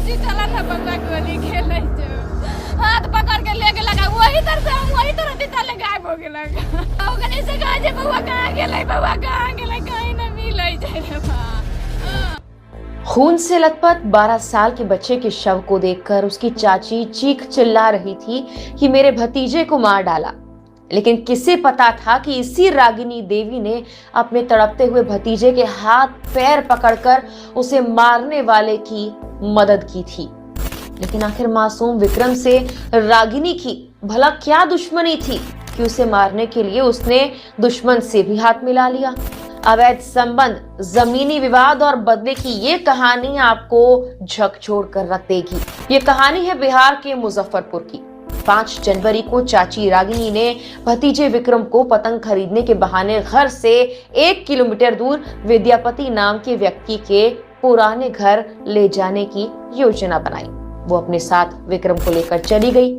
चाची चला ना बबुआ गोली खेले हाथ पकड़ के लेके लगा वही तरह से हम वही तरह तीता ले गायब हो गेला ओकने से कहा जे बबुआ कहां गेलै कहीं ना मिलै छै रे बा। खून से लथपथ 12 साल के बच्चे के शव को देखकर उसकी चाची चीख चिल्ला रही थी कि मेरे भतीजे को मार डाला, लेकिन किसे पता था कि इसी रागिनी देवी ने अपने तड़पते हुए भतीजे के हाथ पैर पकड़कर उसे मारने वाले की मदद की थी। लेकिन आखिर मासूम विक्रम से रागिनी की भला क्या दुश्मनी थी कि उसे मारने के लिए उसने दुश्मन से भी हाथ मिला लिया। अवैध संबंध, जमीनी विवाद और बदले की ये कहानी आपको झकझोर कर रख देगी। ये कहानी है बिहार के मुजफ्फरपुर की। 5 जनवरी को चाची रागिनी ने भतीजे विक्रम को पतंग खरीदने के बहाने घर से 1 किलोमीटर दूर विद्यापति नाम के व्यक्ति के पुराने घर ले जाने की योजना बनाई। वो अपने साथ विक्रम को लेकर चली गई।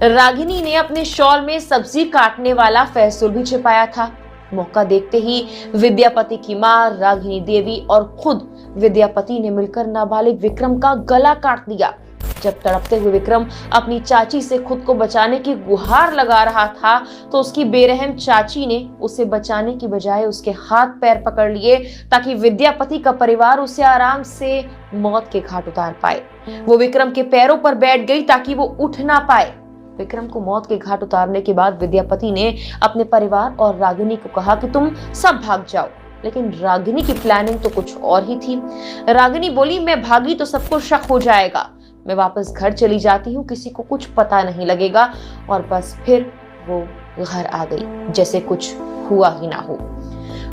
रागिनी ने अपने शॉल में सब्जी काटने वाला फैसूल भी छिपाया था। मौका देखते ही विद्यापति की मां रागिनी देवी और खुद विद्यापति ने मिलकर नाबालिग विक्रम का गला काट दिया। जब तड़पते हुए विक्रम अपनी चाची से खुद को बचाने की गुहार लगा रहा था तो उसकी बेरहम चाची ने उसे बचाने की बजाय उसके हाथ पैर पकड़ लिए ताकि विद्यापति का परिवार उसे आराम से मौत के घाट उतार पाए। वो विक्रम के पैरों पर बैठ गई ताकि वो उठ ना पाए। विक्रम को मौत के घाट उतारने के बाद विद्यापति ने अपने परिवार और रागिनी को कहा कि तुम सब भाग जाओ, लेकिन रागिनी की प्लानिंग तो कुछ और ही थी। रागिनी बोली, मैं भागी तो सबको शक हो जाएगा, मैं वापस घर चली जाती हूँ, किसी को कुछ पता नहीं लगेगा। और बस फिर वो घर आ गई जैसे कुछ हुआ ही ना हो।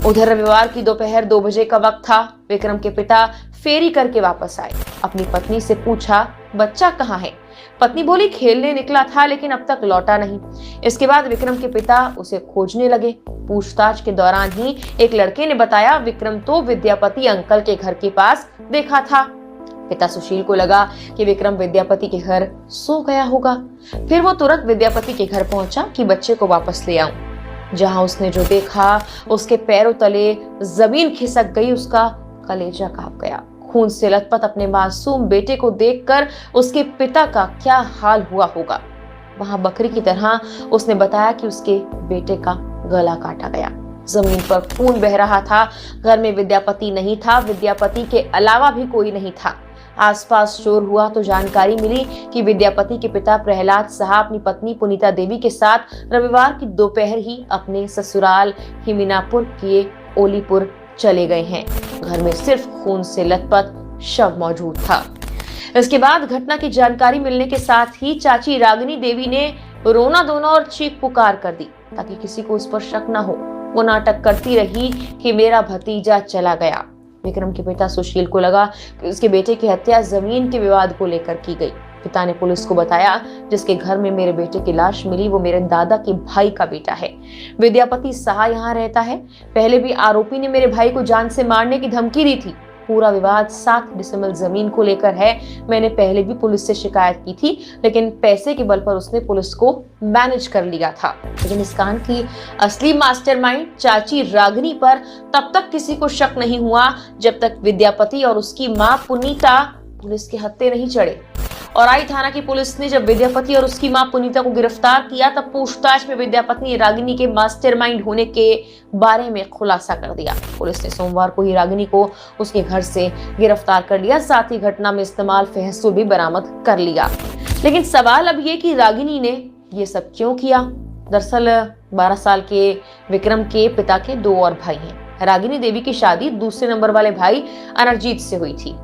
उधर रविवार की दोपहर 2 बजे का वक्त था। विक्रम के पिता फेरी करके वापस आए। अपनी पत्नी से पूछा, बच्चा कहाँ है? पत्नी बोली, खेलने निकला था लेकिन अब तक लौटा नहीं। इसके बाद विक्रम के पिता उसे खोजने लगे। पूछताछ के दौरान ही एक लड़के ने बताया, विक्रम तो विद्यापति अंकल के घर के पास देखा था। पिता सुशील को लगा कि विक्रम विद्यापति के घर सो गया होगा। फिर वो तुरंत विद्यापति के घर पहुंचा कि बच्चे को वापस ले आऊं। जहां उसने जो देखा, उसके पैरों तले जमीन खिसक गई, उसका कलेजा कांप गया। खून से लथपथ अपने मासूम बेटे को देखकर उसके पिता का क्या हाल हुआ होगा। वहां बकरी की तरह उसने बताया कि उसके बेटे का गला काटा गया। जमीन पर खून बह रहा था। घर में विद्यापति नहीं था, विद्यापति के अलावा भी कोई नहीं था। आसपास शोर हुआ तो जानकारी मिली कि विद्यापति के पिता प्रहलाद साहब अपनी पत्नी पुनीता देवी के साथ रविवार की दोपहर ही अपने ससुराल हिमिनापुर के ओलीपुर चले गए हैं। घर में सिर्फ खून से लथपथ शव मौजूद था। इसके बाद घटना की जानकारी मिलने के साथ ही चाची रागिनी देवी ने रोना धोना और चीख पुकार कर दी ताकि किसी को उस पर शक न हो। वो नाटक करती रही कि मेरा भतीजा चला गया। विक्रम के पिता सुशील को लगा कि उसके बेटे की हत्या जमीन के विवाद को लेकर की गई। पिता ने पुलिस को बताया, जिसके घर में मेरे बेटे की लाश मिली वो मेरे दादा के भाई का बेटा है। विद्यापति साहा यहाँ रहता है। पहले भी आरोपी ने मेरे भाई को जान से मारने की धमकी दी थी। पूरा विवाद 7 डिसमिल जमीन को लेकर है। मैंने पहले भी पुलिस से शिकायत की थी, लेकिन पैसे के बल पर उसने पुलिस को मैनेज कर लिया था। लेकिन इस कांड की असली मास्टरमाइंड चाची रागिनी पर तब तक किसी को शक नहीं हुआ जब तक विद्यापति और उसकी मां पुनीता पुलिस के हत्थे नहीं चढ़े। औराई थाना की पुलिस ने जब विद्यापति और उसकी मां पुनीता को गिरफ्तार किया तब पूछताछ में विद्यापति ने रागिनी के मास्टरमाइंड होने के बारे में खुलासा कर दिया। पुलिस ने सोमवार को ही रागिनी को उसके घर से गिरफ्तार कर लिया। साथ ही घटना में इस्तेमाल फैसूल भी बरामद कर लिया। लेकिन सवाल अब ये कि रागिनी ने ये सब क्यों किया? दरअसल 12 साल के विक्रम के पिता के 2 और भाई हैं। रागिनी देवी की शादी दूसरे नंबर वाले भाई अनरजीत से हुई थी।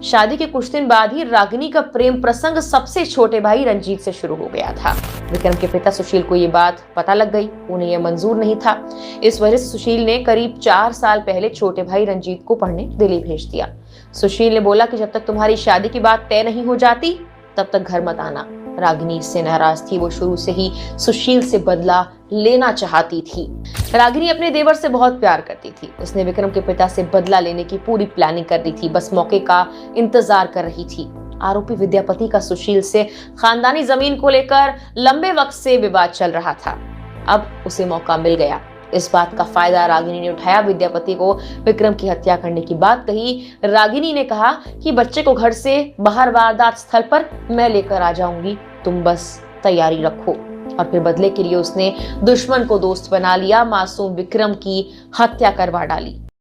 शादी के कुछ दिन बाद ही रागिनी का प्रेम प्रसंग सबसे छोटे भाई रंजीत से शुरू हो गया था। विक्रम के पिता सुशील को ये बात पता लग गई। उन्हें यह मंजूर नहीं था। इस वजह से सुशील ने करीब 4 साल पहले छोटे भाई रंजीत को पढ़ने दिल्ली भेज दिया। सुशील ने बोला कि जब तक तुम्हारी शादी की बात तय नहीं हो जाती तब तक घर मत आना। रागिनी इससे नाराज थी। वो शुरू से ही सुशील से बदला लेना चाहती थी। रागिनी अपने देवर से बहुत प्यार करती थी। उसने विक्रम के पिता से बदला लेने की पूरी प्लानिंग कर दी थी, बस मौके का इंतजार कर रही थी। आरोपी विद्यापति का सुशील से खानदानी जमीन को लेकर लंबे वक्त से विवाद चल रहा था। अब उसे मौका मिल गया। इस बात का फायदा रागिनी ने उठाया। विद्यापति को विक्रम की हत्या करने की बात कही। रागिनी ने कहा कि बच्चे को घर से बाहर वारदात स्थल पर मैं लेकर आ जाऊंगी, तुम बस तैयारी रखो। और फिर बदले के लिए उसने दुश्मन को दोस्त बना लिया, मासूम विक्रम की हत्या करवा डाली।